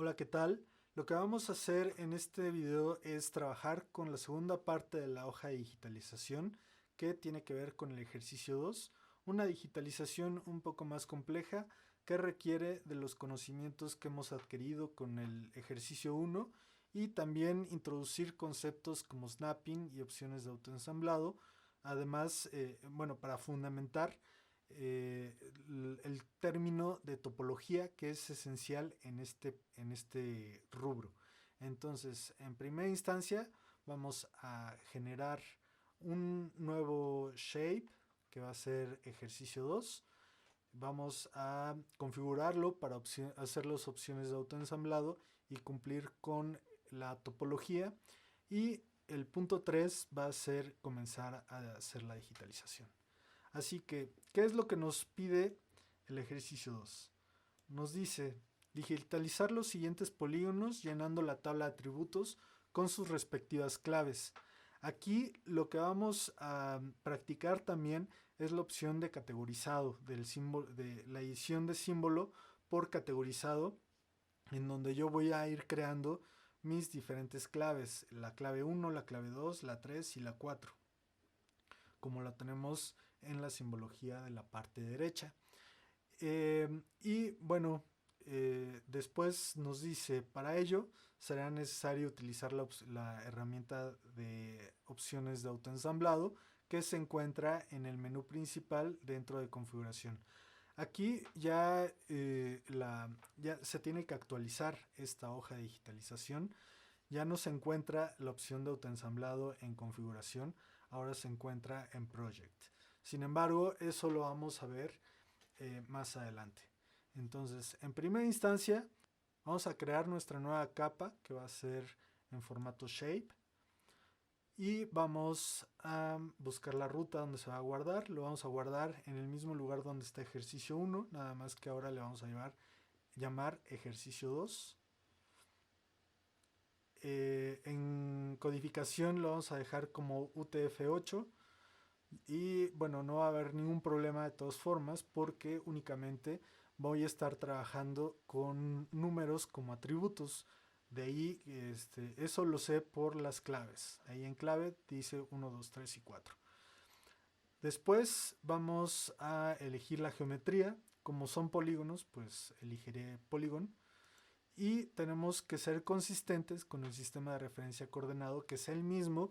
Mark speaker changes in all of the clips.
Speaker 1: Hola, ¿qué tal? Lo que vamos a hacer en este video es trabajar con la segunda parte de la hoja de digitalización que tiene que ver con el ejercicio 2, una digitalización un poco más compleja que requiere de los conocimientos que hemos adquirido con el ejercicio 1 y también introducir conceptos como snapping y opciones de autoensamblado, además, para fundamentar el término de topología que es esencial en este rubro. Entonces, en primera instancia, vamos a generar un nuevo shape que va a ser ejercicio 2. Vamos a configurarlo para hacer las opciones de autoensamblado y cumplir con la topología. Y el punto 3 va a ser comenzar a hacer la digitalización. Así que, ¿qué es lo que nos pide el ejercicio 2? Nos dice digitalizar los siguientes polígonos llenando la tabla de atributos con sus respectivas claves. Aquí lo que vamos a practicar también es la opción de categorizado, de la edición de símbolo por categorizado, en donde yo voy a ir creando mis diferentes claves, la clave 1, la clave 2, la 3 y la 4, como la tenemos en la simbología de la parte derecha. Y bueno, después nos dice, para ello será necesario utilizar la herramienta de opciones de autoensamblado que se encuentra en el menú principal dentro de configuración. Aquí ya se tiene que actualizar esta hoja de digitalización. Ya no se encuentra la opción de autoensamblado en configuración, ahora se encuentra en Project. Sin embargo, eso lo vamos a ver más adelante. Entonces, en primera instancia, vamos a crear nuestra nueva capa que va a ser en formato shape y vamos a buscar la ruta donde se va a guardar. Lo vamos a guardar en el mismo lugar donde está ejercicio 1, nada más que ahora le vamos a llamar ejercicio 2. En codificación lo vamos a dejar como UTF-8 y bueno, no va a haber ningún problema de todas formas porque únicamente voy a estar trabajando con números como atributos. De ahí, eso lo sé por las claves. Ahí en clave dice 1, 2, 3 y 4. Después vamos a elegir la geometría. Como son polígonos, pues elegiré polígono. Y tenemos que ser consistentes con el sistema de referencia coordenado, que es el mismo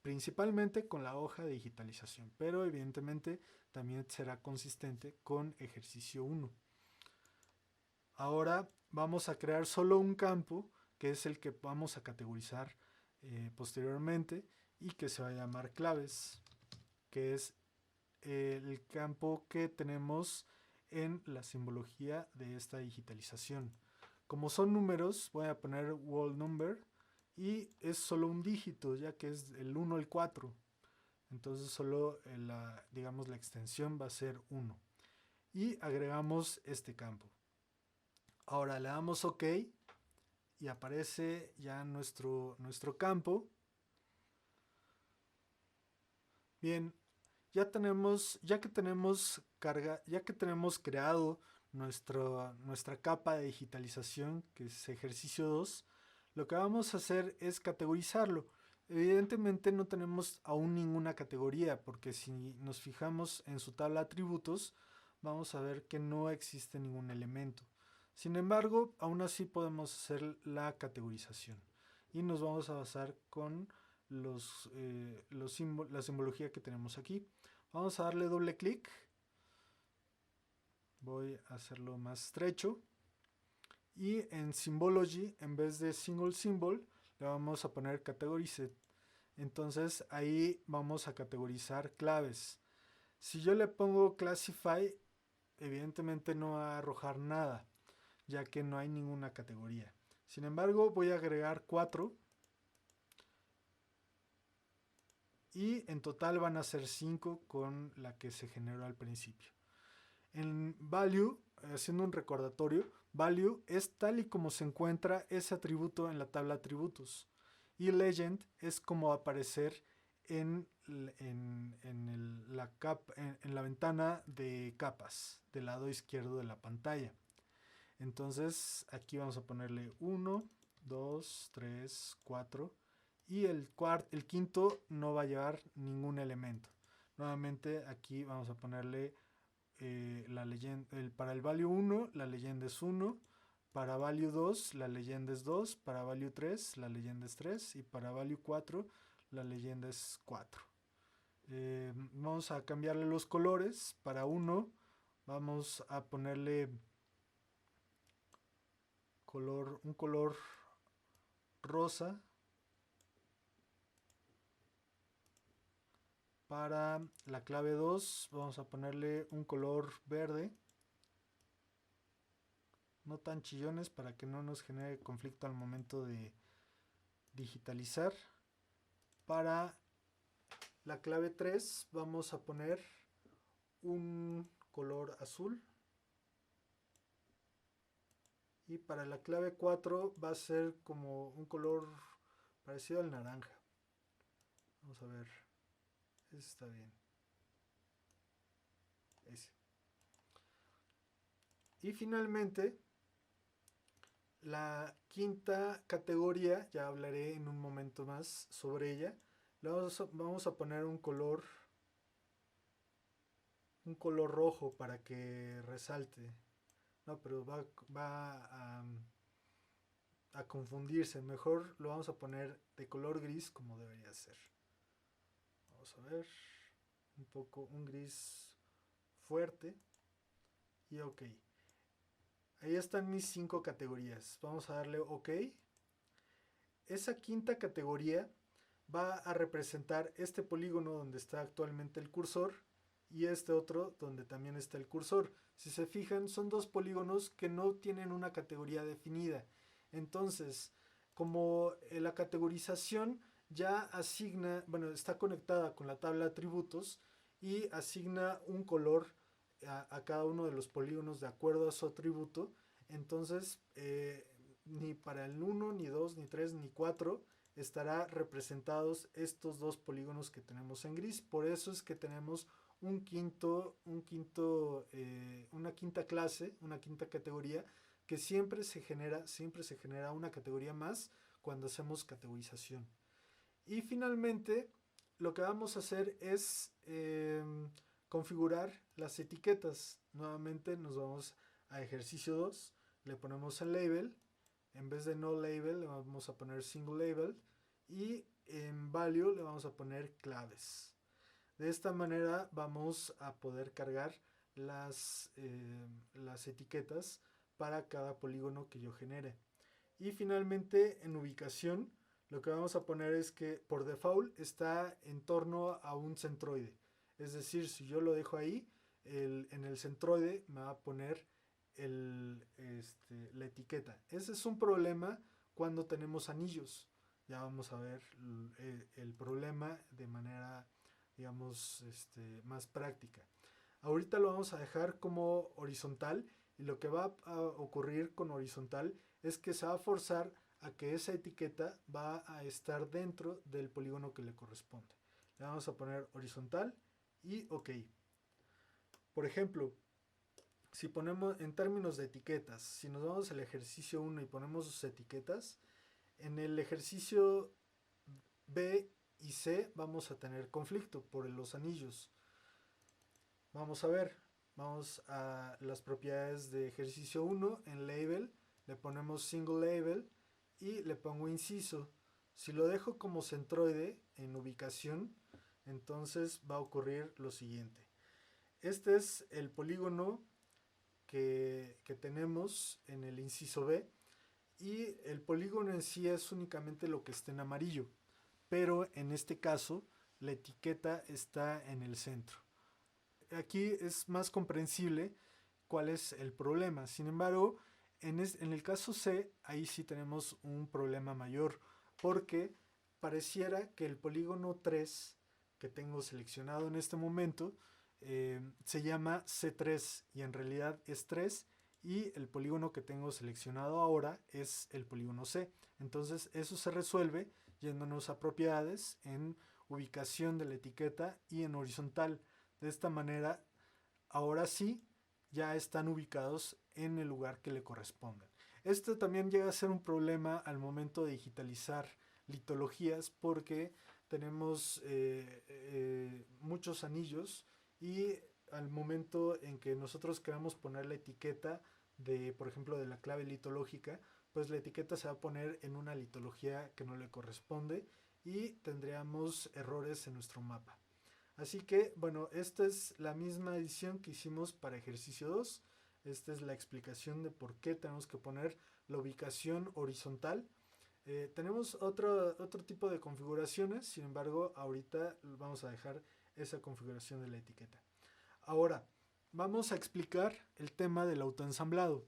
Speaker 1: principalmente con la hoja de digitalización, pero evidentemente también será consistente con ejercicio 1. Ahora vamos a crear solo un campo, que es el que vamos a categorizar posteriormente y que se va a llamar claves, que es el campo que tenemos en la simbología de esta digitalización. Como son números, voy a poner whole number y es solo un dígito, ya que es el 1 al 4. Entonces solo digamos la extensión va a ser 1. Y agregamos este campo. Ahora le damos OK y aparece ya nuestro campo. Bien, ya que tenemos creado nuestra capa de digitalización, que es ejercicio 2, lo que vamos a hacer es categorizarlo. Evidentemente no tenemos aún ninguna categoría, porque si nos fijamos en su tabla de atributos, vamos a ver que no existe ningún elemento. Sin embargo, aún así podemos hacer la categorización. Y nos vamos a basar con la simbología que tenemos aquí. Vamos a darle doble clic. Voy a hacerlo más estrecho. Y en Symbology, en vez de Single Symbol, le vamos a poner Category Set. Entonces ahí vamos a categorizar claves. Si yo le pongo Classify, evidentemente no va a arrojar nada, ya que no hay ninguna categoría. Sin embargo, voy a agregar 4 y en total van a ser 5 con la que se generó al principio. En value, haciendo un recordatorio, value es tal y como se encuentra ese atributo en la tabla de atributos. Y legend es como va a aparecer en la ventana de capas del lado izquierdo de la pantalla. Entonces aquí vamos a ponerle 1, 2, 3, 4 y el quinto no va a llevar ningún elemento. Nuevamente aquí vamos a ponerle la leyenda, para el value 1 la leyenda es 1, para value 2 la leyenda es 2, para value 3 la leyenda es 3 y para value 4 la leyenda es 4. Vamos a cambiarle los colores. Para 1 vamos a ponerle un color rosa. Para la clave 2 vamos a ponerle un color verde, no tan chillones para que no nos genere conflicto al momento de digitalizar. Para la clave 3 vamos a poner un color azul. Y para la clave 4 va a ser como un color parecido al naranja. Vamos a ver. Ese está bien. Ese. Y finalmente, la quinta categoría, ya hablaré en un momento más sobre ella. Vamos a poner un color rojo para que resalte. No, pero va a confundirse. Mejor lo vamos a poner de color gris como debería ser. Vamos a ver. Un gris fuerte. Y ok. Ahí están mis 5 categorías. Vamos a darle OK. Esa quinta categoría va a representar este polígono donde está actualmente el cursor y este otro donde también está el cursor. Si se fijan, son dos polígonos que no tienen una categoría definida. Entonces, como la categorización ya asigna, bueno, está conectada con la tabla de atributos y asigna un color a cada uno de los polígonos de acuerdo a su atributo, entonces ni para el 1, ni 2, ni 3, ni 4 estará representados estos dos polígonos que tenemos en gris. Por eso es que tenemos una quinta clase, una quinta categoría, que siempre se genera una categoría más cuando hacemos categorización. Y finalmente, lo que vamos a hacer es configurar las etiquetas. Nuevamente nos vamos a ejercicio 2, le ponemos el label. En vez de no label le vamos a poner single label y en value le vamos a poner claves. De esta manera vamos a poder cargar las etiquetas para cada polígono que yo genere. Y finalmente en ubicación lo que vamos a poner es que por default está en torno a un centroide. Es decir, si yo lo dejo ahí, en el centroide me va a poner la etiqueta. Ese es un problema cuando tenemos anillos. Ya vamos a ver el problema de manera, digamos, más práctica. Ahorita lo vamos a dejar como horizontal y lo que va a ocurrir con horizontal es que se va a forzar a que esa etiqueta va a estar dentro del polígono que le corresponde. Le vamos a poner horizontal y OK. Por ejemplo, si ponemos en términos de etiquetas, si nos vamos al ejercicio 1 y ponemos sus etiquetas, en el ejercicio B y C vamos a tener conflicto por los anillos. Vamos a ver, vamos a las propiedades de ejercicio 1 en label, le ponemos single label y le pongo inciso. Si lo dejo como centroide en ubicación, entonces va a ocurrir lo siguiente. Este es el polígono que tenemos en el inciso B y el polígono en sí es únicamente lo que está en amarillo, pero en este caso la etiqueta está en el centro. Aquí es más comprensible cuál es el problema. Sin embargo, en el caso C, ahí sí tenemos un problema mayor, porque pareciera que el polígono 3 que tengo seleccionado en este momento se llama C3 y en realidad es 3 y el polígono que tengo seleccionado ahora es el polígono C. Entonces eso se resuelve yéndonos a propiedades en ubicación de la etiqueta y en horizontal. De esta manera, ahora sí, ya están ubicados en el lugar que le corresponden. Esto también llega a ser un problema al momento de digitalizar litologías porque tenemos muchos anillos y al momento en que nosotros queramos poner la etiqueta de, por ejemplo, de la clave litológica, pues la etiqueta se va a poner en una litología que no le corresponde y tendríamos errores en nuestro mapa. Así que, bueno, esta es la misma edición que hicimos para ejercicio 2. Esta es la explicación de por qué tenemos que poner la ubicación horizontal. Tenemos otro tipo de configuraciones, sin embargo, ahorita vamos a dejar esa configuración de la etiqueta. Ahora, vamos a explicar el tema del autoensamblado.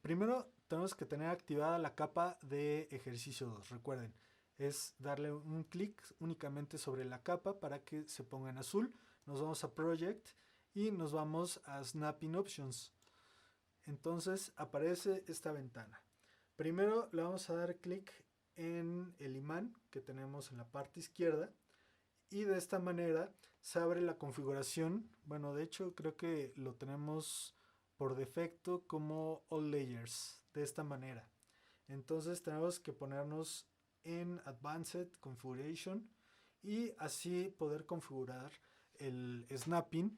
Speaker 1: Primero tenemos que tener activada la capa de ejercicio 2, recuerden, es darle un clic únicamente sobre la capa para que se ponga en azul. Nos vamos a Project y nos vamos a Snapping Options. Entonces aparece esta ventana. Primero le vamos a dar clic en el imán que tenemos en la parte izquierda y de esta manera se abre la configuración. Bueno, de hecho creo que lo tenemos por defecto como All Layers, de esta manera. Entonces tenemos que ponernos en Advanced Configuration y así poder configurar el snapping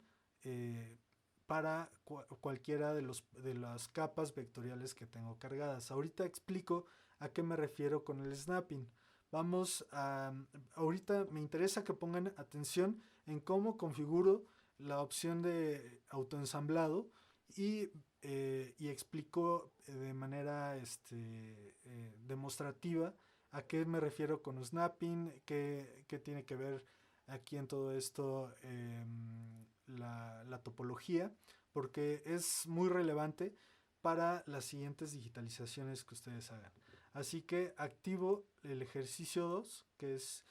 Speaker 1: para cualquiera de las capas vectoriales que tengo cargadas. Ahorita explico a qué me refiero con el snapping. Ahorita me interesa que pongan atención en cómo configuro la opción de autoensamblado y explico de manera demostrativa a qué me refiero con snapping, qué tiene que ver aquí en todo esto la topología, porque es muy relevante para las siguientes digitalizaciones que ustedes hagan. Así que activo el ejercicio 2, que es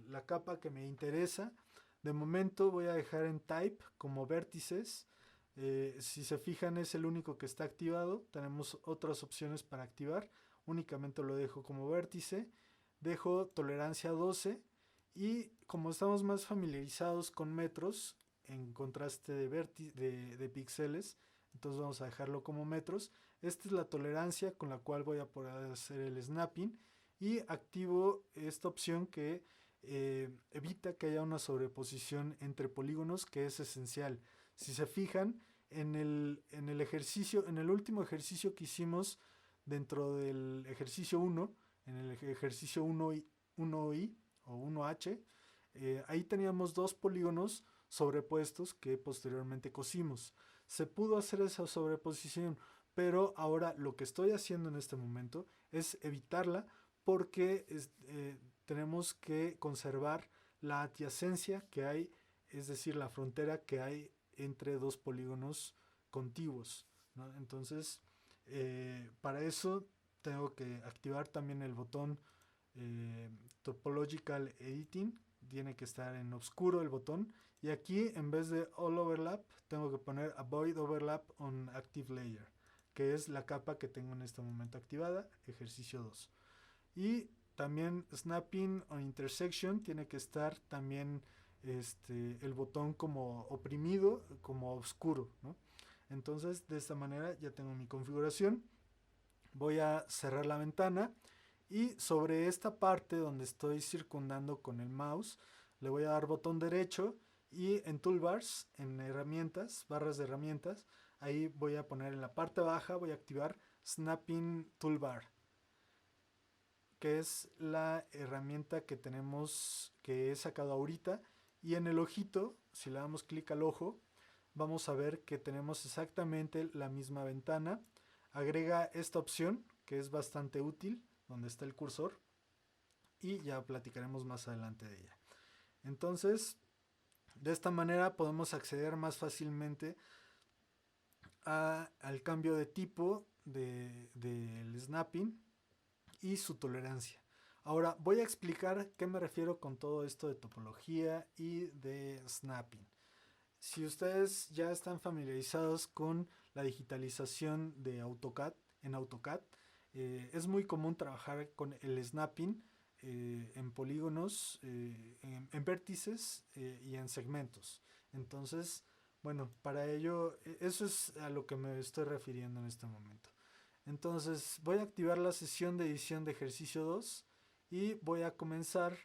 Speaker 1: la capa que me interesa. De momento voy a dejar en Type como vértices. Si se fijan, es el único que está activado. Tenemos otras opciones para activar. Únicamente lo dejo como vértice. Dejo tolerancia 12 y como estamos más familiarizados con metros en contraste de píxeles, entonces vamos a dejarlo como metros. Esta es la tolerancia con la cual voy a poder hacer el snapping y activo esta opción que evita que haya una sobreposición entre polígonos, que es esencial. Si se fijan, en el ejercicio, en el último ejercicio que hicimos dentro del ejercicio 1, en el ejercicio 1i o 1h, ahí teníamos dos polígonos sobrepuestos que posteriormente cosimos. Se pudo hacer esa sobreposición, pero ahora lo que estoy haciendo en este momento es evitarla porque tenemos que conservar la adyacencia que hay, es decir, la frontera que hay entre dos polígonos contiguos, ¿no? Entonces, para eso tengo que activar también el botón Topological Editing. Tiene que estar en oscuro el botón. Y aquí, en vez de All Overlap, tengo que poner Avoid Overlap on Active Layer, que es la capa que tengo en este momento activada, ejercicio 2. Y también Snapping on Intersection tiene que estar también el botón como oprimido, como oscuro, ¿no? Entonces, de esta manera ya tengo mi configuración. Voy a cerrar la ventana y sobre esta parte donde estoy circundando con el mouse, le voy a dar botón derecho y en Toolbars, en herramientas, barras de herramientas, ahí voy a poner en la parte baja, voy a activar Snapping Toolbar, que es la herramienta que tenemos, que he sacado ahorita. Y en el ojito, si le damos clic al ojo, vamos a ver que tenemos exactamente la misma ventana. Agrega esta opción, que es bastante útil, donde está el cursor, y ya platicaremos más adelante de ella. Entonces, de esta manera podemos acceder más fácilmente al cambio de tipo del snapping y su tolerancia. Ahora voy a explicar qué me refiero con todo esto de topología y de snapping. Si ustedes ya están familiarizados con la digitalización de AutoCAD, en AutoCAD, es muy común trabajar con el snapping en polígonos, en vértices y en segmentos. Entonces, Bueno, para ello, eso es a lo que me estoy refiriendo en este momento. Entonces, voy a activar la sesión de edición de ejercicio 2 y voy a comenzar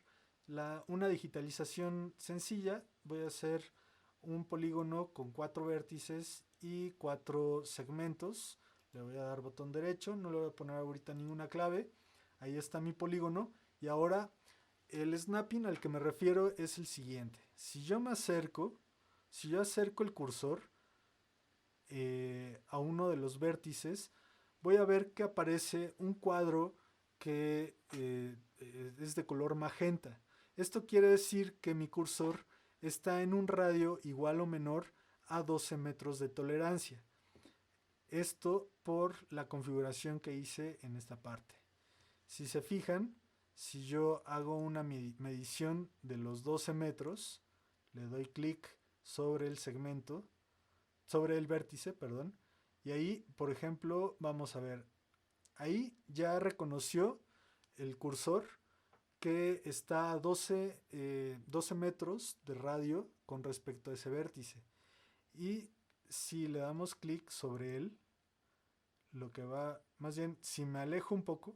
Speaker 1: una digitalización sencilla. Voy a hacer un polígono con 4 vértices y 4 segmentos. Le voy a dar botón derecho, no le voy a poner ahorita ninguna clave. Ahí está mi polígono. Y ahora el snapping al que me refiero es el siguiente. Si yo acerco el cursor a uno de los vértices, voy a ver que aparece un cuadro que es de color magenta. Esto quiere decir que mi cursor está en un radio igual o menor a 12 metros de tolerancia. Esto por la configuración que hice en esta parte. Si se fijan, si yo hago una medición de los 12 metros, le doy clic sobre el segmento, sobre el vértice, perdón, y ahí, por ejemplo, vamos a ver, ahí ya reconoció el cursor que está a 12 metros de radio con respecto a ese vértice. Y si le damos clic sobre él, lo que va, más bien, si me alejo un poco,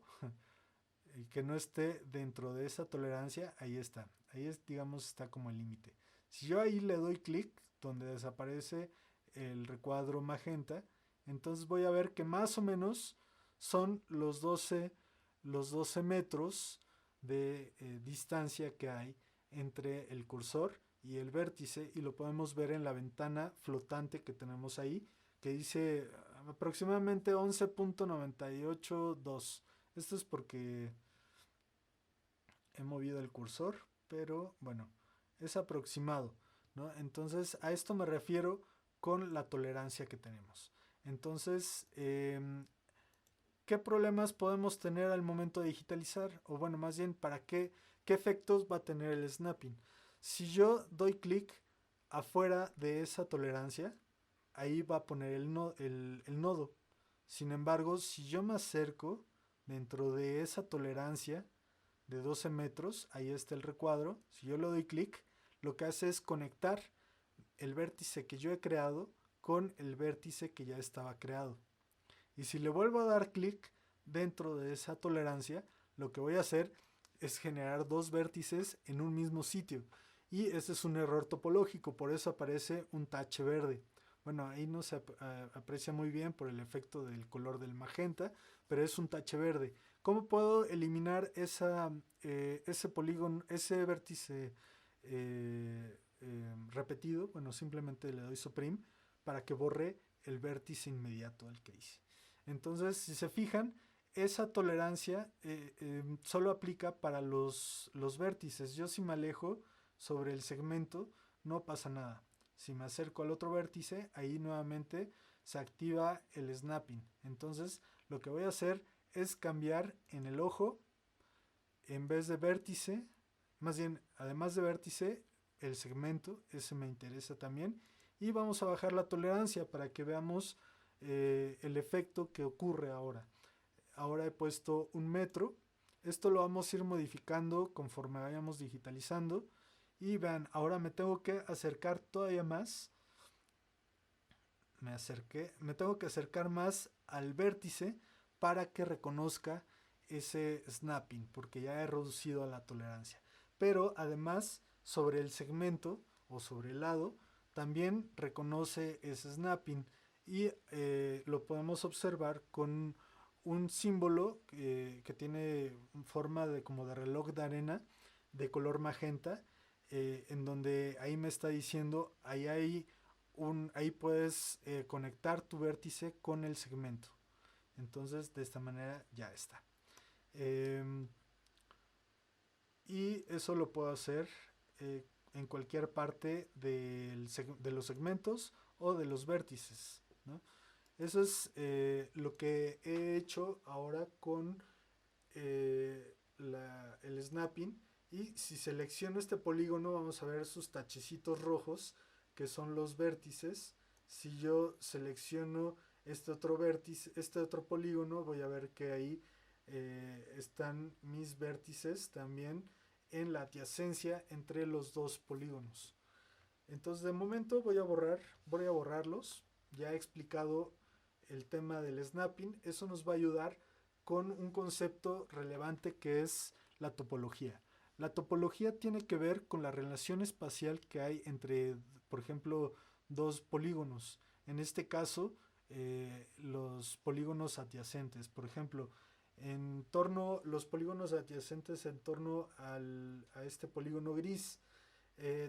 Speaker 1: y que no esté dentro de esa tolerancia, ahí está. Ahí es, digamos, está como el límite. Si yo ahí le doy clic, donde desaparece el recuadro magenta, entonces voy a ver que más o menos son los 12 metros de distancia que hay entre el cursor y el vértice, y lo podemos ver en la ventana flotante que tenemos ahí, que dice aproximadamente 11.982. Esto es porque he movido el cursor, pero bueno, es aproximado, ¿no? Entonces a esto me refiero con la tolerancia que tenemos. Entonces, ¿qué problemas podemos tener al momento de digitalizar? O bueno, más bien, ¿qué efectos va a tener el snapping? Si yo doy clic afuera de esa tolerancia, ahí va a poner el nodo. Sin embargo, si yo me acerco dentro de esa tolerancia de 12 metros, ahí está el recuadro, si yo le doy clic, lo que hace es conectar el vértice que yo he creado con el vértice que ya estaba creado. Y si le vuelvo a dar clic dentro de esa tolerancia, lo que voy a hacer es generar dos vértices en un mismo sitio. Y ese es un error topológico, por eso aparece un tache verde. Bueno, ahí no se aprecia muy bien por el efecto del color del magenta, pero es un tache verde. ¿Cómo puedo eliminar ese polígono, ese vértice repetido? Bueno, simplemente le doy supreme para que borre el vértice inmediato al que hice. Entonces, si se fijan, esa tolerancia solo aplica para los vértices. Yo si me alejo sobre el segmento, no pasa nada. Si me acerco al otro vértice, ahí nuevamente se activa el snapping. Entonces, lo que voy a hacer es cambiar en el ojo, en vez de vértice, más bien, además de vértice, el segmento, ese me interesa también. Y vamos a bajar la tolerancia para que veamos el efecto que ocurre ahora. Ahora he puesto 1 metro. Esto lo vamos a ir modificando conforme vayamos digitalizando. Y vean, ahora me tengo que acercar todavía más. Me tengo que acercar más al vértice para que reconozca ese snapping, porque ya he reducido la tolerancia. Pero además, sobre el segmento o sobre el lado, también reconoce ese snapping y lo podemos observar con un símbolo que tiene forma de como de reloj de arena de color magenta, en donde ahí me está diciendo, ahí puedes conectar tu vértice con el segmento. Entonces de esta manera ya está. Y eso lo puedo hacer en cualquier parte de los segmentos o de los vértices, ¿no? Eso es lo que he hecho ahora con el snapping. Y si selecciono este polígono, vamos a ver sus tachecitos rojos, que son los vértices. Si yo selecciono este otro vértice, este otro polígono, voy a ver que ahí están mis vértices también en la adyacencia entre los dos polígonos. Entonces de momento voy a borrarlos. Ya he explicado el tema del snapping. Eso nos va a ayudar con un concepto relevante que es la topología. La topología tiene que ver con la relación espacial que hay entre, por ejemplo, dos polígonos. En este caso, los polígonos adyacentes. Por ejemplo, los polígonos adyacentes en torno a este polígono gris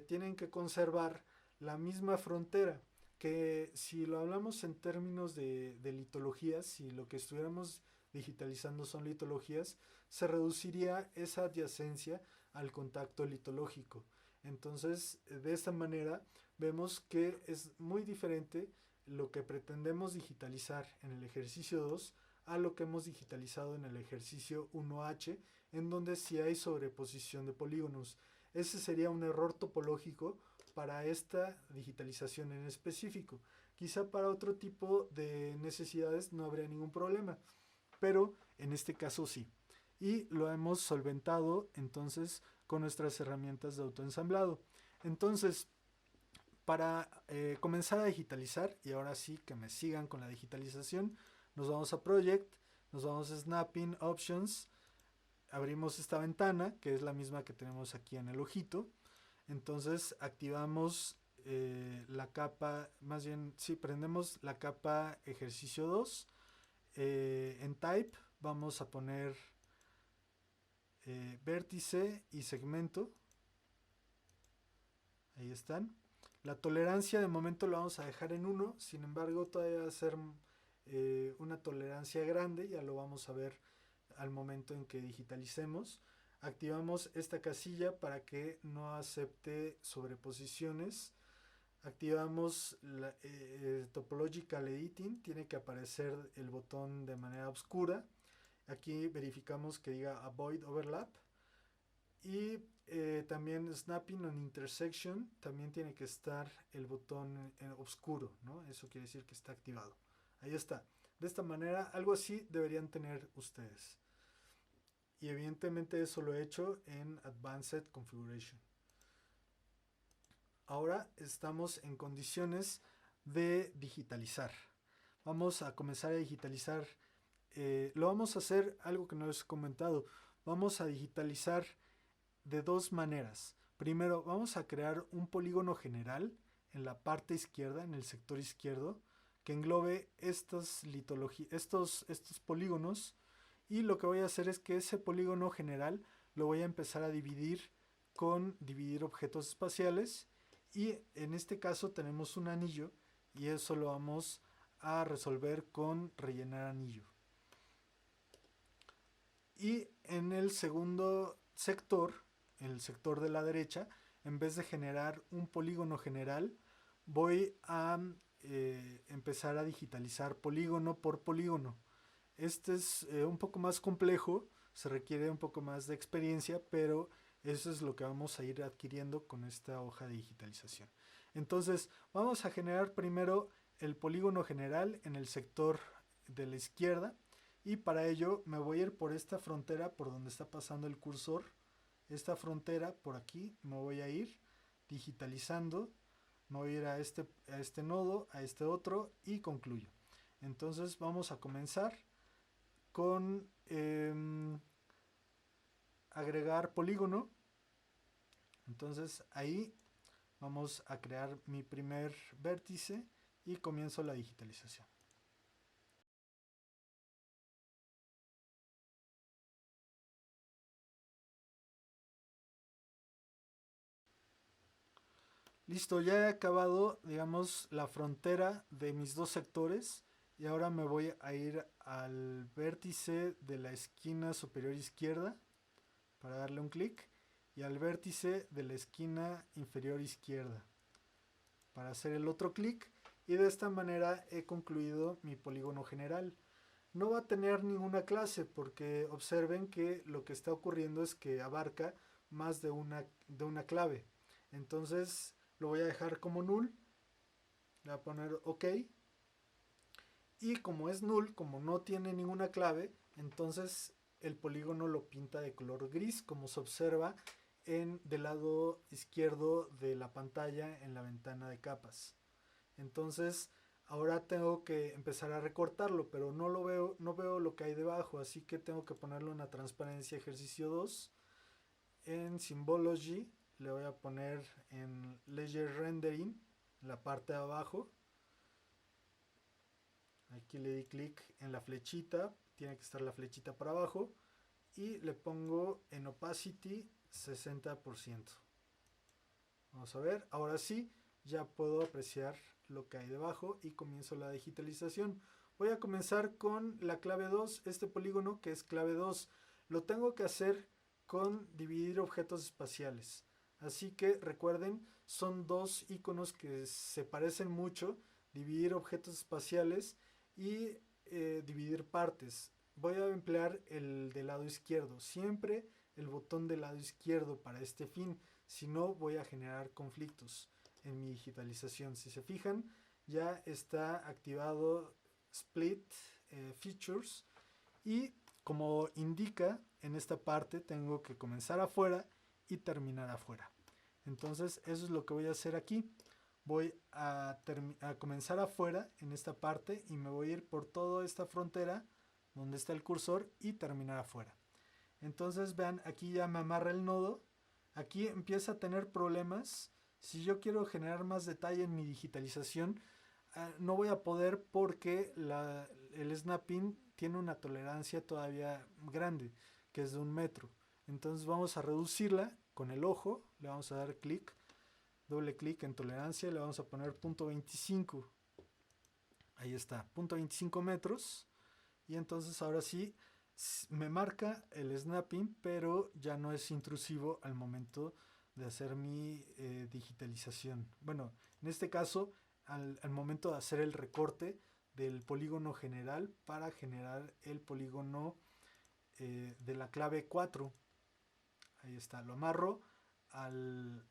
Speaker 1: tienen que conservar la misma frontera, que si lo hablamos en términos de litologías, si lo que estuviéramos digitalizando son litologías, se reduciría esa adyacencia al contacto litológico. Entonces, de esta manera, vemos que es muy diferente lo que pretendemos digitalizar en el ejercicio 2 a lo que hemos digitalizado en el ejercicio 1H, en donde sí hay sobreposición de polígonos. Ese sería un error topológico para esta digitalización en específico. Quizá para otro tipo de necesidades no habría ningún problema, pero en este caso sí. Y lo hemos solventado entonces con nuestras herramientas de autoensamblado. Entonces, para comenzar a digitalizar, y ahora sí que me sigan con la digitalización, nos vamos a Project, nos vamos a Snapping Options, abrimos esta ventana, que es la misma que tenemos aquí en el ojito. Entonces activamos la capa, más bien, sí, prendemos la capa ejercicio 2. En Type vamos a poner vértice y segmento. Ahí están. La tolerancia de momento la vamos a dejar en 1, sin embargo todavía va a ser una tolerancia grande, ya lo vamos a ver al momento en que digitalicemos. Activamos esta casilla para que no acepte sobreposiciones. Activamos Topological Editing, tiene que aparecer el botón de manera oscura. Aquí verificamos que diga Avoid Overlap. Y también Snapping on Intersection, también tiene que estar el botón oscuro, ¿no? Eso quiere decir que está activado. Ahí está. De esta manera, algo así deberían tener ustedes. Y evidentemente eso lo he hecho en Advanced Configuration. Ahora estamos en condiciones de digitalizar. Vamos a comenzar a digitalizar. Lo vamos a hacer algo que no les he comentado. Vamos a digitalizar de dos maneras. Primero, vamos a crear un polígono general en la parte izquierda, en el sector izquierdo, que englobe estos polígonos. Y lo que voy a hacer es que ese polígono general lo voy a empezar a dividir con dividir objetos espaciales. Y en este caso tenemos un anillo y eso lo vamos a resolver con rellenar anillo. Y en el segundo sector, el sector de la derecha, en vez de generar un polígono general, voy a empezar a digitalizar polígono por polígono. Este es un poco más complejo, se requiere un poco más de experiencia, pero eso es lo que vamos a ir adquiriendo con esta hoja de digitalización. Entonces, vamos a generar primero el polígono general en el sector de la izquierda, y para ello me voy a ir por esta frontera por donde está pasando el cursor. Esta frontera por aquí me voy a ir digitalizando, me voy a ir a este nodo, a este otro y concluyo. Entonces vamos a comenzar con agregar polígono. Entonces ahí vamos a crear mi primer vértice y comienzo la digitalización. Listo, ya he acabado, digamos, la frontera de mis dos sectores y ahora me voy a ir al vértice de la esquina superior izquierda para darle un clic y al vértice de la esquina inferior izquierda para hacer el otro clic, y de esta manera he concluido mi polígono general. No va a tener ninguna clase porque observen que lo que está ocurriendo es que abarca más de una clave. Entonces lo voy a dejar como null, le voy a poner OK, y como es null, como no tiene ninguna clave, entonces el polígono lo pinta de color gris, como se observa del lado izquierdo de la pantalla en la ventana de capas. Entonces ahora tengo que empezar a recortarlo, pero no veo lo que hay debajo, así que tengo que ponerle una transparencia ejercicio 2. En Symbology le voy a poner en Layer Rendering, en la parte de abajo. Aquí le di clic en la flechita, tiene que estar la flechita para abajo, y le pongo en Opacity 60%. Vamos a ver, ahora sí, ya puedo apreciar lo que hay debajo y comienzo la digitalización. Voy a comenzar con la clave 2, este polígono que es clave 2. Lo tengo que hacer con dividir objetos espaciales. Así que recuerden, son dos iconos que se parecen mucho, dividir objetos espaciales y dividir partes. Voy a emplear el del lado izquierdo, siempre el botón del lado izquierdo para este fin, si no voy a generar conflictos en mi digitalización. Si se fijan, ya está activado Split Features, y como indica en esta parte tengo que comenzar afuera y terminar afuera. Entonces eso es lo que voy a hacer aquí. Voy a comenzar afuera en esta parte y me voy a ir por toda esta frontera donde está el cursor y terminar afuera. Entonces vean, aquí ya me amarra el nodo. Aquí empieza a tener problemas. Si yo quiero generar más detalle en mi digitalización, no voy a poder porque el snapping tiene una tolerancia todavía grande, que es de 1 metro. Entonces vamos a reducirla con el ojo, le vamos a dar clic, doble clic en tolerancia, le vamos a poner 0.25. Ahí está, 0.25 metros. Y entonces ahora sí me marca el snapping, pero ya no es intrusivo al momento de hacer mi digitalización. Bueno, en este caso, al momento de hacer el recorte del polígono general para generar el polígono de la clave 4. Ahí está, lo amarro al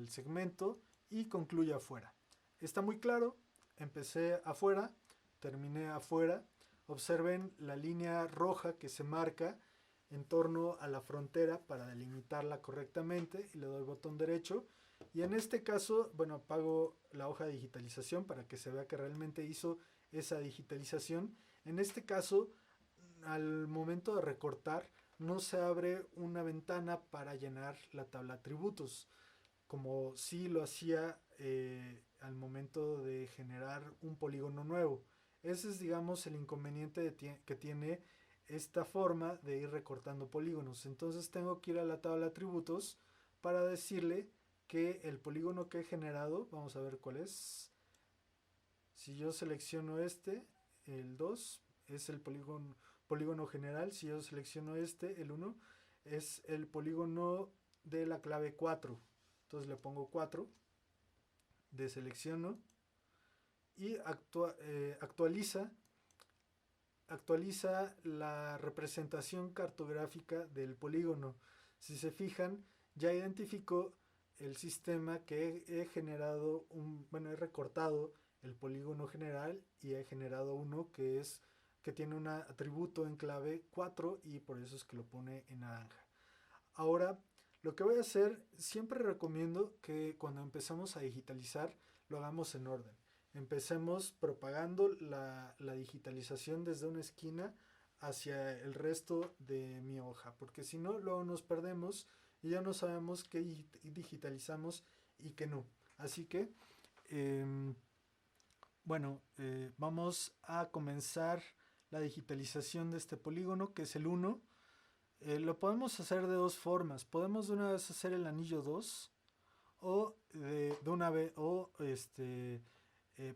Speaker 1: segmento y concluye afuera. Está muy claro, empecé afuera, terminé afuera. Observen la línea roja que se marca en torno a la frontera para delimitarla correctamente y le doy botón derecho. Y en este caso, bueno, apago la hoja de digitalización para que se vea que realmente hizo esa digitalización. En este caso, al momento de recortar, no se abre una ventana para llenar la tabla atributos, como si lo hacía al momento de generar un polígono nuevo. Ese es, digamos, el inconveniente que tiene esta forma de ir recortando polígonos. Entonces tengo que ir a la tabla de atributos para decirle que el polígono que he generado, vamos a ver cuál es. Si yo selecciono este, el 2, es el polígono general. Si yo selecciono este, el 1, es el polígono de la clave 4. Entonces le pongo 4, deselecciono y actualiza la representación cartográfica del polígono. Si se fijan, ya identificó el sistema que he generado, he recortado el polígono general y he generado uno que tiene un atributo en clave 4 y por eso es que lo pone en naranja. Ahora, lo que voy a hacer, siempre recomiendo que cuando empezamos a digitalizar lo hagamos en orden. Empecemos propagando la digitalización desde una esquina hacia el resto de mi hoja, porque si no, luego nos perdemos y ya no sabemos qué digitalizamos y qué no. Así que, vamos a comenzar la digitalización de este polígono, que es el 1. Lo podemos hacer de dos formas. Podemos de una vez hacer el anillo 2 o de una vez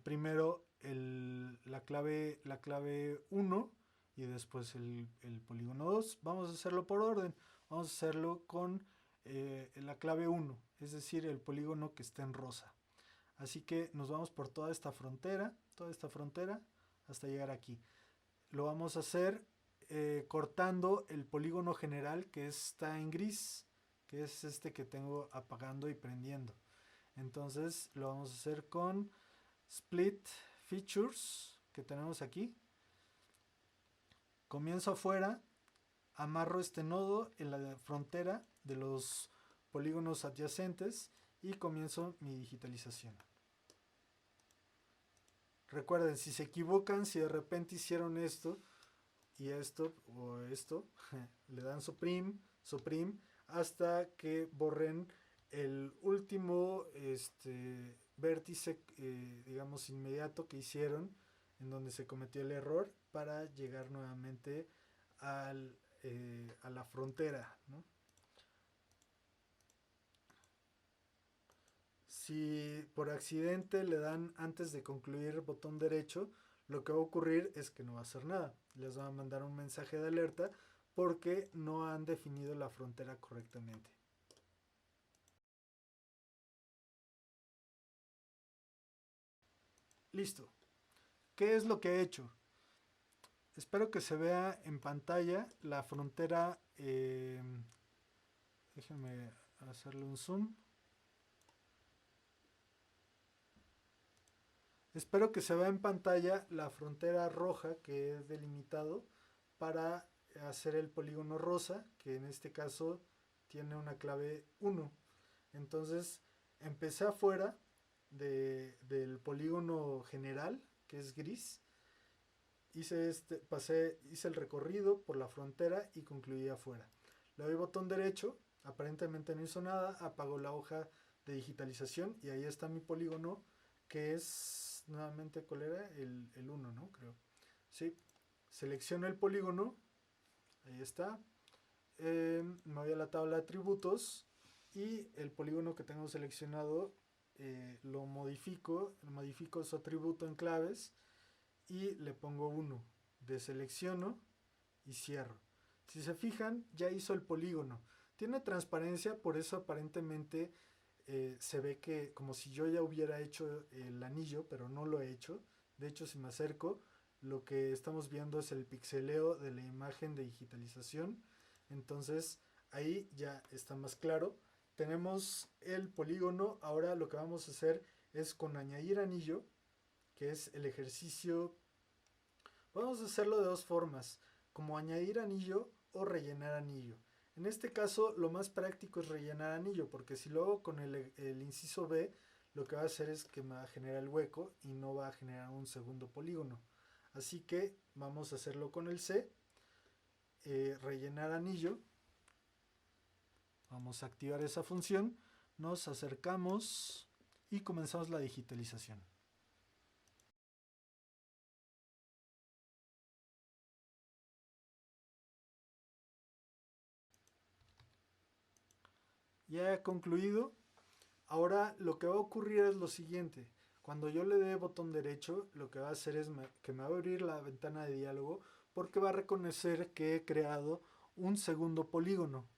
Speaker 1: primero la clave 1 y después el polígono 2. Vamos a hacerlo por orden. Vamos a hacerlo con la clave 1, es decir, el polígono que está en rosa. Así que nos vamos por toda esta frontera hasta llegar aquí. Lo vamos a hacer cortando el polígono general que está en gris, que es este que tengo apagando y prendiendo. Entonces lo vamos a hacer con Split Features, que tenemos aquí. Comienzo afuera, amarro este nodo en la frontera de los polígonos adyacentes y comienzo mi digitalización. Recuerden, si se equivocan, si de repente hicieron esto y esto o esto, le dan suprim hasta que borren el último vértice, digamos, inmediato que hicieron en donde se cometió el error para llegar nuevamente a la frontera, ¿no? Si por accidente le dan antes de concluir botón derecho, lo que va a ocurrir es que no va a hacer nada. Les va a mandar un mensaje de alerta porque no han definido la frontera correctamente. Listo. ¿Qué es lo que he hecho? Espero que se vea en pantalla la frontera. Déjenme hacerle un zoom. Espero que se vea en pantalla la frontera roja que he delimitado para hacer el polígono rosa, que en este caso tiene una clave 1. Entonces empecé afuera del polígono general, que es gris. Hice el recorrido por la frontera y concluí afuera. Le doy botón derecho, aparentemente no hizo nada, apago la hoja de digitalización y ahí está mi polígono, que es nuevamente, ¿cuál era? El 1, ¿no? Creo. Sí. Selecciono el polígono, ahí está. Me voy a la tabla de atributos y el polígono que tengo seleccionado lo modifico su atributo en claves y le pongo 1. Deselecciono y cierro. Si se fijan, ya hizo el polígono. Tiene transparencia, por eso aparentemente se ve que como si yo ya hubiera hecho el anillo, pero no lo he hecho. De hecho, si me acerco, lo que estamos viendo es el pixeleo de la imagen de digitalización. Entonces, ahí ya está más claro. Tenemos el polígono. Ahora lo que vamos a hacer es con añadir anillo, que es el ejercicio. Vamos a hacerlo de dos formas, como añadir anillo o rellenar anillo. En este caso lo más práctico es rellenar anillo, porque si lo hago con el inciso B, lo que va a hacer es que me va a generar el hueco y no va a generar un segundo polígono. Así que vamos a hacerlo con el C, rellenar anillo. Vamos a activar esa función, nos acercamos y comenzamos la digitalización. Ya he concluido. Ahora lo que va a ocurrir es lo siguiente. Cuando yo le dé botón derecho, lo que va a hacer es que me va a abrir la ventana de diálogo porque va a reconocer que he creado un segundo polígono.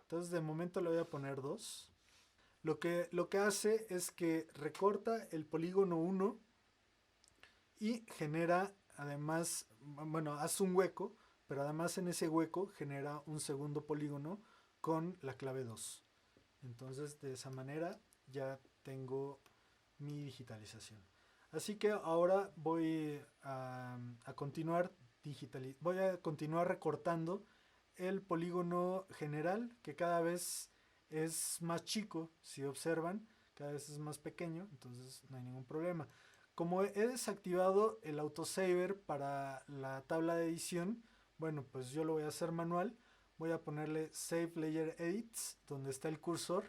Speaker 1: Entonces de momento le voy a poner 2. Lo que hace es que recorta el polígono 1 y genera además, bueno, hace un hueco, pero además en ese hueco genera un segundo polígono con la clave 2. Entonces de esa manera ya tengo mi digitalización. Así que ahora voy a continuar voy a continuar recortando el polígono general, que cada vez es más chico. Si observan, cada vez es más pequeño, entonces no hay ningún problema. Como he desactivado el autosaver para la tabla de edición, bueno, pues yo lo voy a hacer manual. Voy a ponerle Save Layer Edits, donde está el cursor.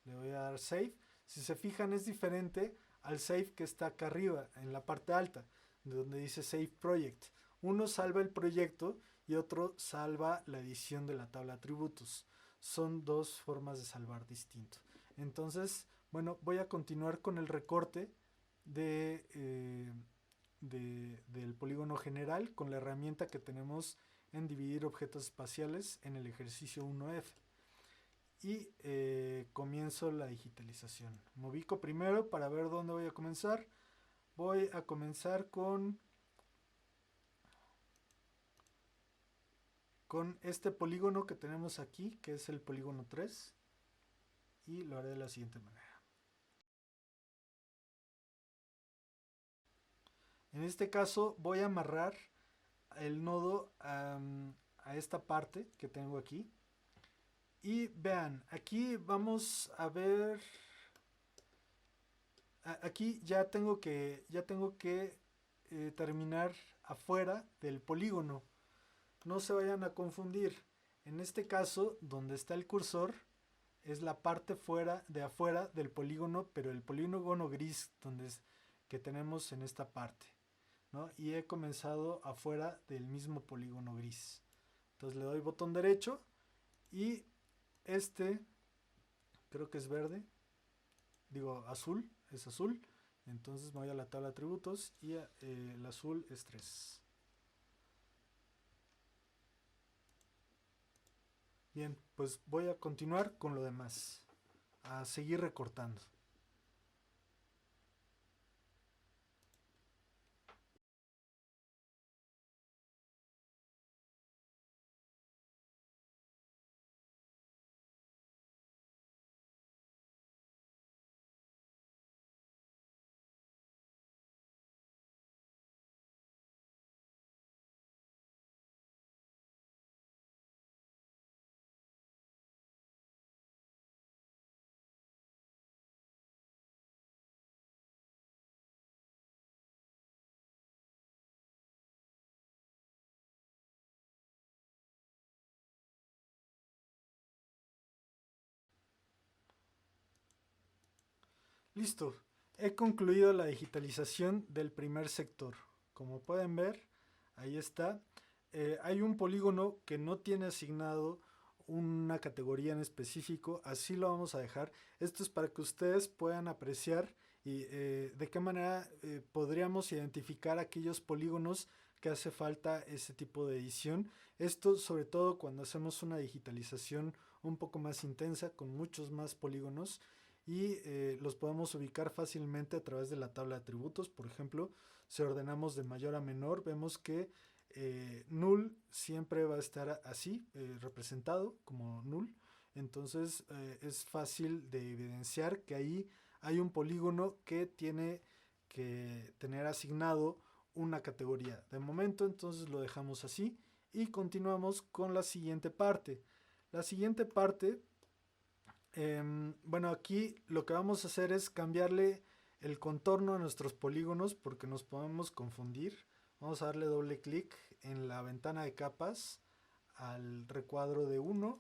Speaker 1: Le voy a dar Save. Si se fijan, es diferente al Save que está acá arriba, en la parte alta, donde dice Save Project. Uno salva el proyecto y otro salva la edición de la tabla de atributos. Son dos formas de salvar distinto. Entonces, bueno, voy a continuar con el recorte del polígono general con la herramienta que tenemos en dividir objetos espaciales en el ejercicio 1F. Y comienzo la digitalización. Me ubico primero para ver dónde voy a comenzar. Voy a comenzar con este polígono que tenemos aquí, que es el polígono 3. Y lo haré de la siguiente manera. En este caso voy a amarrar el nodo a esta parte que tengo aquí. Y vean, aquí vamos a ver, aquí ya tengo que terminar afuera del polígono. No se vayan a confundir. En este caso, donde está el cursor, es la parte fuera de afuera del polígono, pero el polígono gris que tenemos en esta parte, ¿no? Y he comenzado afuera del mismo polígono gris. Entonces le doy botón derecho y este creo que es verde, digo azul, es azul. Entonces me voy a la tabla de atributos y el azul es 3. Bien, pues voy a continuar con lo demás, a seguir recortando. Listo, he concluido la digitalización del primer sector. Como pueden ver, ahí está. Hay un polígono que no tiene asignado una categoría en específico, así lo vamos a dejar. Esto es para que ustedes puedan apreciar y de qué manera podríamos identificar aquellos polígonos que hace falta ese tipo de edición. Esto sobre todo cuando hacemos una digitalización un poco más intensa con muchos más polígonos y los podemos ubicar fácilmente a través de la tabla de atributos. Por ejemplo, si ordenamos de mayor a menor, vemos que null siempre va a estar así, representado como null. Entonces es fácil de evidenciar que ahí hay un polígono que tiene que tener asignado una categoría. De momento entonces lo dejamos así y continuamos con la siguiente parte. La siguiente parte, bueno, aquí lo que vamos a hacer es cambiarle el contorno a nuestros polígonos porque nos podemos confundir. Vamos a darle doble clic en la ventana de capas al recuadro de 1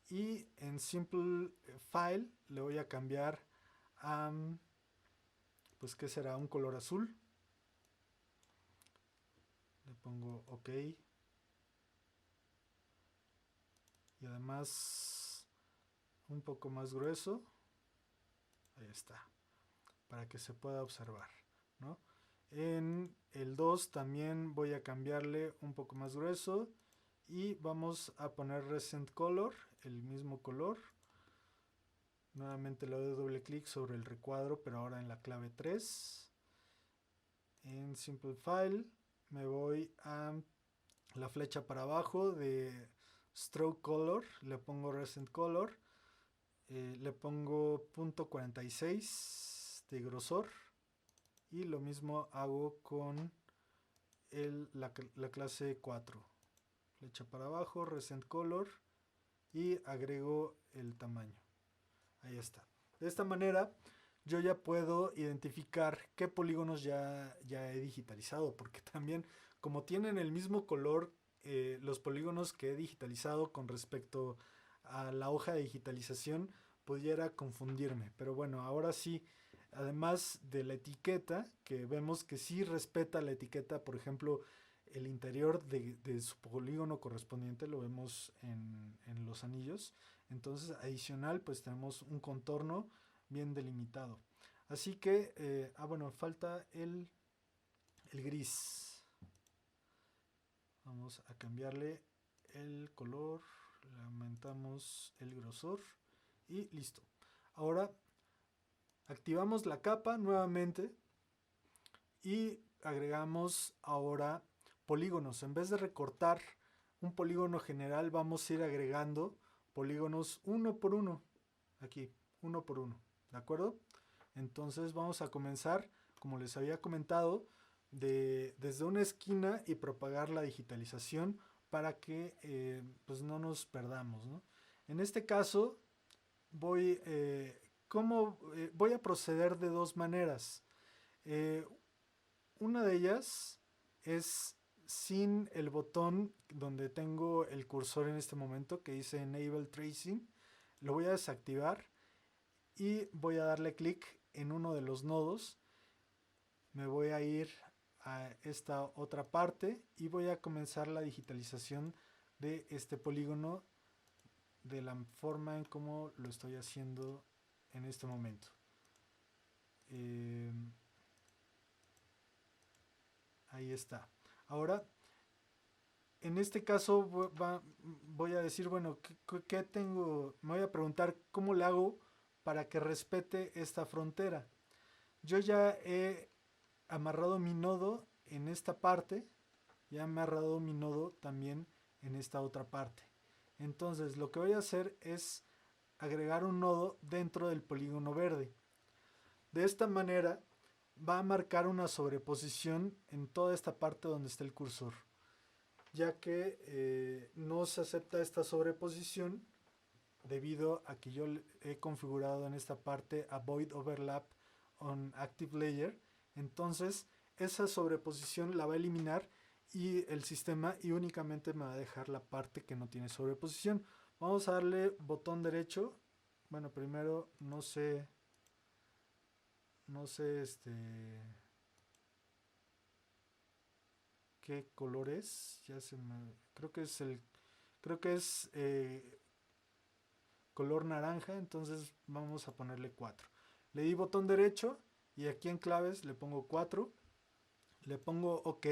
Speaker 1: y en Simple File le voy a cambiar a, pues, ¿qué será? Un color azul. Le pongo OK y además un poco más grueso. Ahí está, para que se pueda observar, ¿no? En el 2 también voy a cambiarle un poco más grueso y vamos a poner Recent Color, el mismo color. Nuevamente le doy doble clic sobre el recuadro, pero ahora en la clave 3. En Simple File me voy a la flecha para abajo de Stroke Color, le pongo Recent Color, le pongo .46 de grosor y lo mismo hago con la clase 4. Flecha para abajo, Recent Color y agrego el tamaño. Ahí está. De esta manera yo ya puedo identificar qué polígonos ya he digitalizado, porque también como tienen el mismo color los polígonos que he digitalizado con respecto a la hoja de digitalización, pudiera confundirme. Pero bueno, ahora sí, además de la etiqueta, que vemos que sí respeta la etiqueta, por ejemplo, el interior de su polígono correspondiente lo vemos en los anillos. Entonces, adicional, pues tenemos un contorno bien delimitado. Así que, bueno, falta el gris. Vamos a cambiarle el color, le aumentamos el grosor y listo. Ahora activamos la capa nuevamente y agregamos ahora polígonos. En vez de recortar un polígono general, vamos a ir agregando polígonos uno por uno. Aquí, uno por uno. ¿De acuerdo? Entonces vamos a comenzar, como les había comentado, desde una esquina y propagar la digitalización para que pues no nos perdamos, ¿no? En este caso voy, voy a proceder de dos maneras. Eh, una de ellas es sin el botón donde tengo el cursor en este momento que dice Enable Tracing. Lo voy a desactivar y voy a darle clic en uno de los nodos. Me voy a ir a esta otra parte y voy a comenzar la digitalización de este polígono de la forma en como lo estoy haciendo en este momento. Ahí está. Ahora, en este caso voy a decir, bueno, ¿qué tengo? Me voy a preguntar cómo le hago para que respete esta frontera. Yo ya he amarrado mi nodo en esta parte, ya he amarrado mi nodo también en esta otra parte. Entonces lo que voy a hacer es agregar un nodo dentro del polígono verde. De esta manera va a marcar una sobreposición en toda esta parte donde está el cursor, ya que no se acepta esta sobreposición debido a que yo he configurado en esta parte Avoid Overlap on Active Layer. Entonces esa sobreposición la va a eliminar y el sistema y únicamente me va a dejar la parte que no tiene sobreposición. Vamos a darle botón derecho. Bueno, primero no sé qué color es. Ya se me, creo que es color naranja, entonces vamos a ponerle 4. Le di botón derecho y aquí en claves le pongo 4, le pongo OK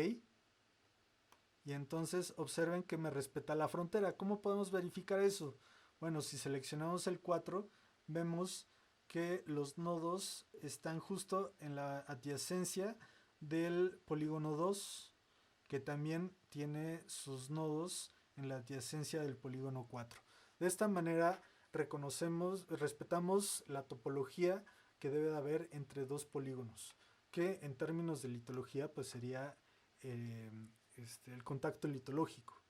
Speaker 1: y entonces observen que me respeta la frontera. ¿Cómo podemos verificar eso? Bueno, si seleccionamos el 4, vemos que los nodos están justo en la adyacencia del polígono 2, que también tiene sus nodos en la adyacencia del polígono 4. De esta manera respetamos la topología que debe de haber entre dos polígonos, que en términos de litología pues sería el contacto litológico.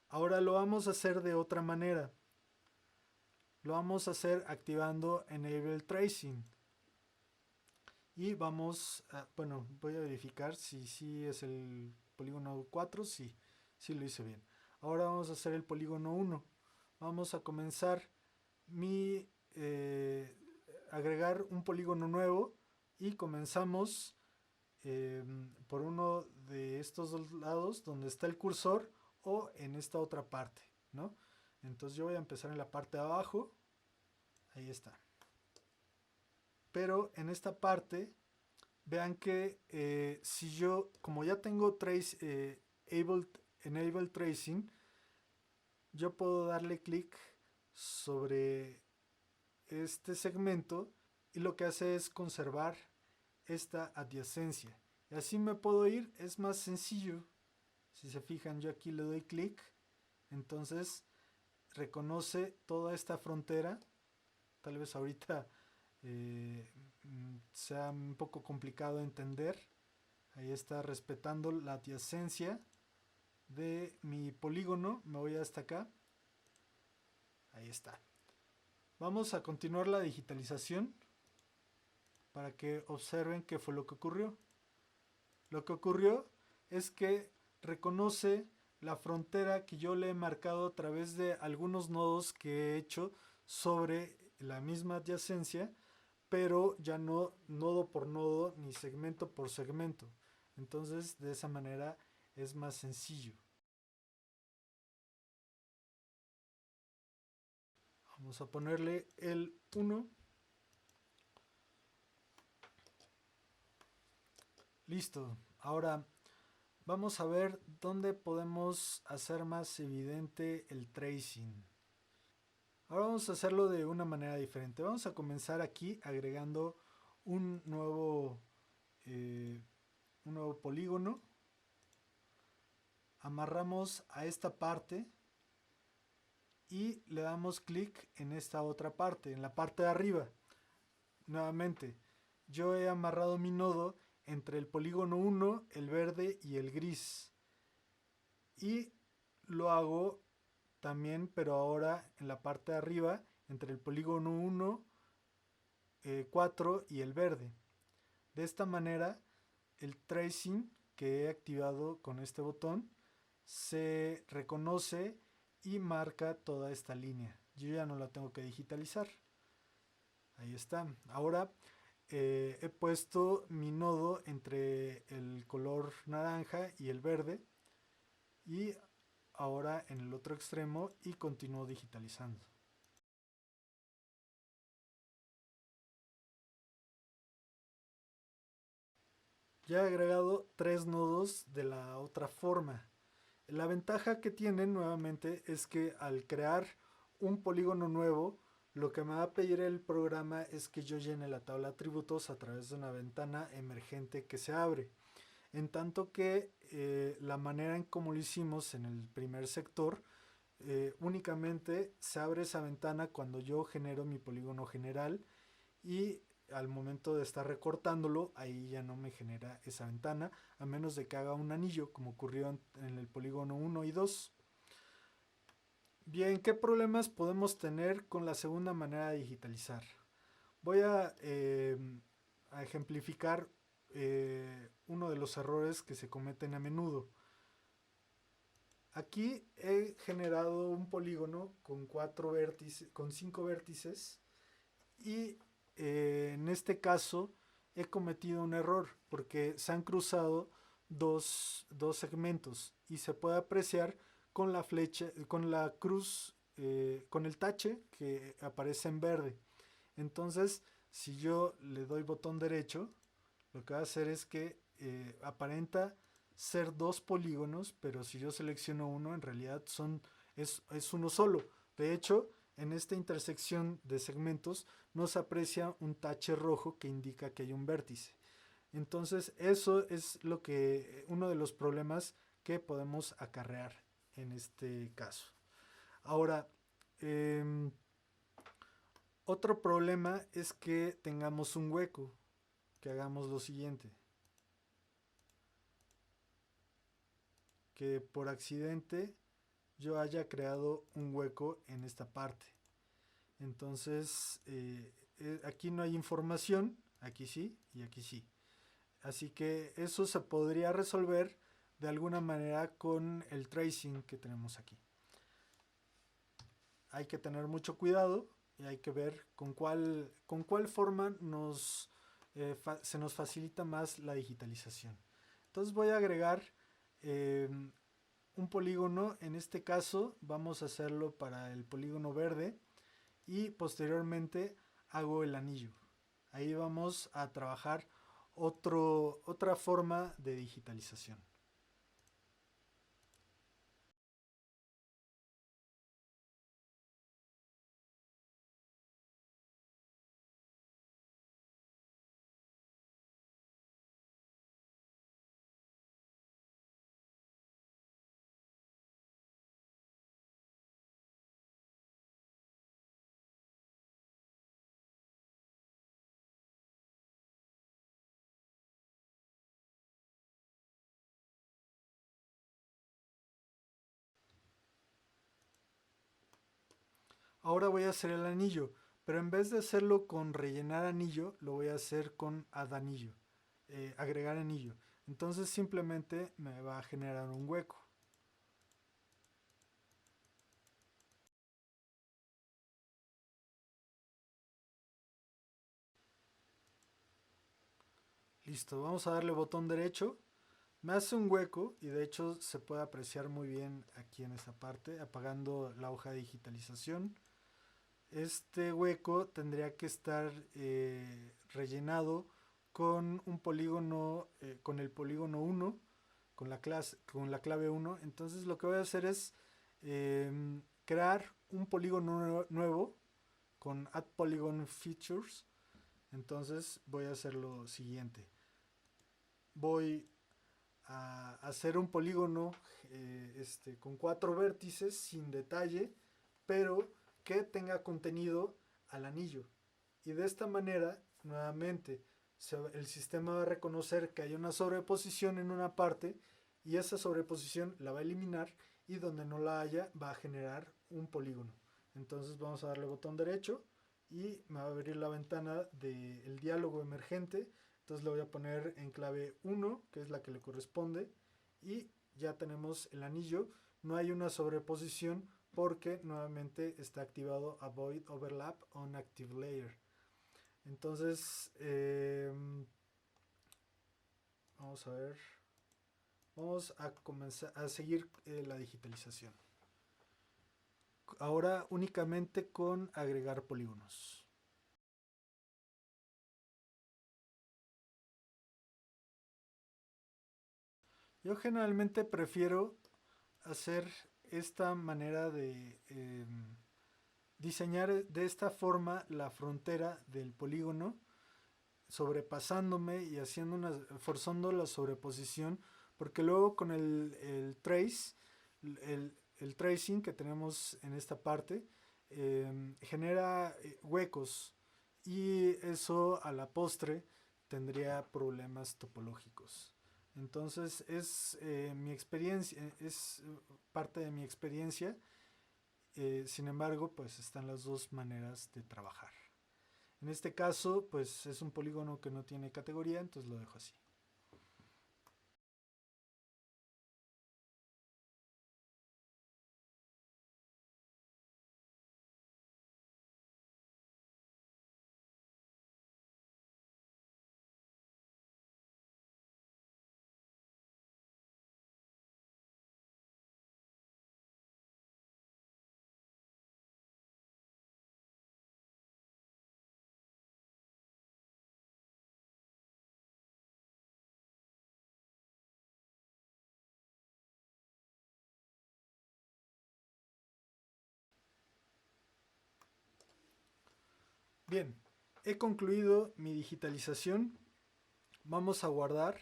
Speaker 1: Ahora lo vamos a hacer de otra manera. Lo vamos a hacer activando Enable Tracing. Y vamos a, bueno, voy a verificar si sí es el polígono 4, sí lo hice bien. Ahora vamos a hacer el polígono 1. Vamos a comenzar agregar un polígono nuevo y comenzamos por uno de estos dos lados donde está el cursor o en esta otra parte, ¿no? Entonces yo voy a empezar en la parte de abajo. Ahí está. Pero en esta parte vean que si yo, como ya tengo Enable Tracing, yo puedo darle clic sobre este segmento y lo que hace es conservar esta adyacencia. Y así me puedo ir, es más sencillo. Si se fijan, yo aquí le doy clic, entonces reconoce toda esta frontera. Tal vez ahorita sea un poco complicado de entender. Ahí está respetando la adyacencia de mi polígono. Me voy hasta acá. Ahí está. Vamos a continuar la digitalización para que observen qué fue lo que ocurrió. Lo que ocurrió es que reconoce la frontera que yo le he marcado a través de algunos nodos que he hecho sobre la misma adyacencia, pero ya no nodo por nodo ni segmento por segmento. Entonces de esa manera es más sencillo. Vamos a ponerle el 1. Listo. Ahora vamos a ver dónde podemos hacer más evidente el tracing. Ahora vamos a hacerlo de una manera diferente. Vamos a comenzar aquí agregando un nuevo polígono. Amarramos a esta parte y le damos clic en esta otra parte, en la parte de arriba. Nuevamente, yo he amarrado mi nodo entre el polígono 1, el verde y el gris. Y lo hago también, pero ahora en la parte de arriba, entre el polígono 1, 4 y el verde. De esta manera, el tracing que he activado con este botón se reconoce y marca toda esta línea. Yo ya no la tengo que digitalizar. Ahí está. Ahora he puesto mi nodo entre el color naranja y el verde, y ahora en el otro extremo, y continúo digitalizando. Ya he agregado 3 nodos de la otra forma. La ventaja que tienen nuevamente es que al crear un polígono nuevo, lo que me va a pedir el programa es que yo llene la tabla de atributos a través de una ventana emergente que se abre. En tanto que la manera en como lo hicimos en el primer sector, únicamente se abre esa ventana cuando yo genero mi polígono general, y al momento de estar recortándolo, ahí ya no me genera esa ventana, a menos de que haga un anillo, como ocurrió en el polígono 1 y 2. Bien, ¿qué problemas podemos tener con la segunda manera de digitalizar? Voy a ejemplificar uno de los errores que se cometen a menudo. Aquí he generado un polígono con 5 vértices, y en este caso he cometido un error porque se han cruzado dos segmentos, y se puede apreciar con la flecha, con la cruz, con el tache que aparece en verde. Entonces, si yo le doy botón derecho, lo que va a hacer es que aparenta ser dos polígonos, pero si yo selecciono uno, en realidad es uno solo. De hecho, en esta intersección de segmentos no se aprecia un tache rojo que indica que hay un vértice. Entonces, eso es uno de los problemas que podemos acarrear en este caso. Ahora, otro problema es que tengamos un hueco, que hagamos lo siguiente: que por accidente yo haya creado un hueco en esta parte. Entonces, aquí no hay información, aquí sí y aquí sí. Así que eso se podría resolver de alguna manera con el tracing que tenemos aquí. Hay que tener mucho cuidado y hay que ver con cuál forma se nos facilita más la digitalización. Entonces voy a agregar eh, un polígono. En este caso vamos a hacerlo para el polígono verde, y posteriormente hago el anillo. Ahí vamos a trabajar otra forma de digitalización. Ahora voy a hacer el anillo, pero en vez de hacerlo con rellenar anillo, lo voy a hacer con add anillo, agregar anillo. Entonces simplemente me va a generar un hueco. Listo, vamos a darle botón derecho. Me hace un hueco, y de hecho se puede apreciar muy bien aquí en esta parte, apagando la hoja de digitalización. Este hueco tendría que estar rellenado con un polígono, con el polígono 1, con la clave 1. Entonces lo que voy a hacer es crear un polígono nuevo con Add Polygon Features. Entonces voy a hacer lo siguiente: voy a hacer un polígono con 4 vértices sin detalle, pero que tenga contenido al anillo. Y de esta manera, nuevamente, el sistema va a reconocer que hay una sobreposición en una parte, y esa sobreposición la va a eliminar, y donde no la haya va a generar un polígono. Entonces vamos a darle botón derecho y me va a abrir la ventana del diálogo emergente. Entonces le voy a poner en clave 1, que es la que le corresponde, y ya tenemos el anillo. No hay una sobreposición porque nuevamente está activado Avoid Overlap on Active Layer. Entonces, vamos a ver. Vamos a comenzar a seguir la digitalización. Ahora únicamente con agregar polígonos. Yo generalmente prefiero hacer esta manera de diseñar de esta forma la frontera del polígono, sobrepasándome y forzando la sobreposición, porque luego con el trace, el tracing que tenemos en esta parte, genera huecos, y eso a la postre tendría problemas topológicos. Entonces es mi experiencia, es parte de mi experiencia. Sin embargo, pues están las dos maneras de trabajar. En este caso, pues es un polígono que no tiene categoría, entonces lo dejo así. Bien, he concluido mi digitalización. Vamos a guardar.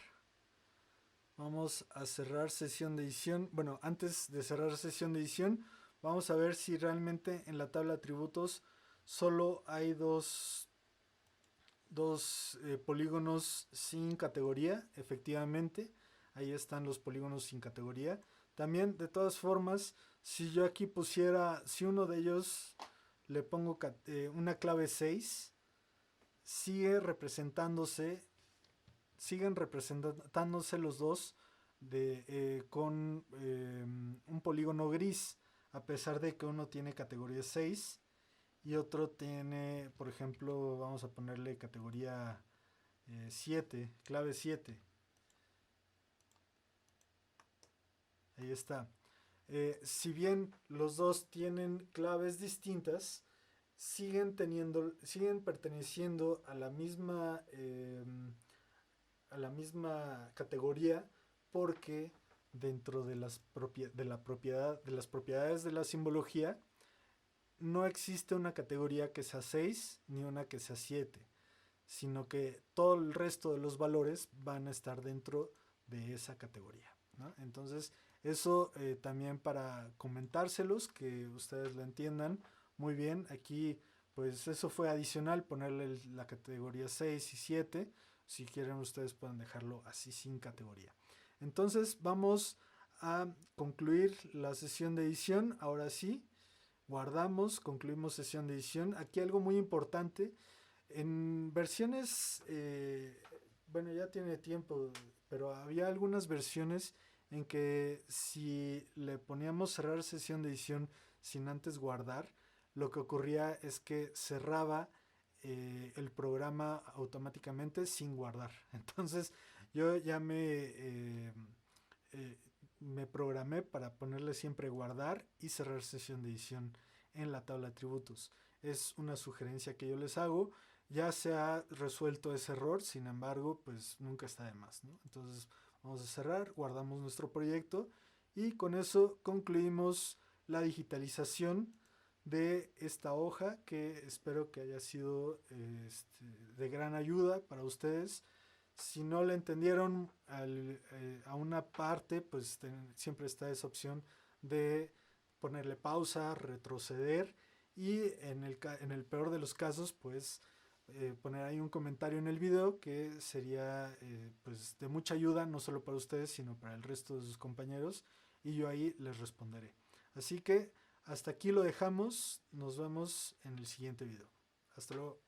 Speaker 1: Vamos a cerrar sesión de edición. Bueno, antes de cerrar sesión de edición, vamos a ver si realmente en la tabla de atributos solo hay dos polígonos sin categoría. Efectivamente, ahí están los polígonos sin categoría. También, de todas formas, si yo aquí pusiera, si uno de ellos le pongo una clave 6, sigue representándose, siguen representándose los dos con un polígono gris, a pesar de que uno tiene categoría 6 y otro tiene, por ejemplo, vamos a ponerle categoría 7, clave 7. Ahí está. Si bien los dos tienen claves distintas, siguen perteneciendo a la misma categoría, porque dentro de las propiedades de la simbología no existe una categoría que sea 6 ni una que sea 7, sino que todo el resto de los valores van a estar dentro de esa categoría, ¿no? Entonces, eso también para comentárselos, que ustedes lo entiendan muy bien. Aquí, pues eso fue adicional, ponerle la categoría 6 y 7. Si quieren, ustedes pueden dejarlo así sin categoría. Entonces, vamos a concluir la sesión de edición. Ahora sí, guardamos, concluimos sesión de edición. Aquí algo muy importante. En versiones, bueno, ya tiene tiempo, pero había algunas versiones en que si le poníamos cerrar sesión de edición sin antes guardar, lo que ocurría es que cerraba el programa automáticamente sin guardar. Entonces yo ya eh, me programé para ponerle siempre guardar y cerrar sesión de edición en la tabla de atributos. Es una sugerencia que yo les hago. Ya se ha resuelto ese error, sin embargo, pues nunca está de más, ¿no? Entonces vamos a cerrar, guardamos nuestro proyecto y con eso concluimos la digitalización de esta hoja, que espero que haya sido de gran ayuda para ustedes. Si no le entendieron a una parte, pues siempre está esa opción de ponerle pausa, retroceder, y en el peor de los casos, pues poner ahí un comentario en el video, que sería pues de mucha ayuda, no solo para ustedes, sino para el resto de sus compañeros, y yo ahí les responderé. Así que hasta aquí lo dejamos. Nos vemos en el siguiente video. Hasta luego.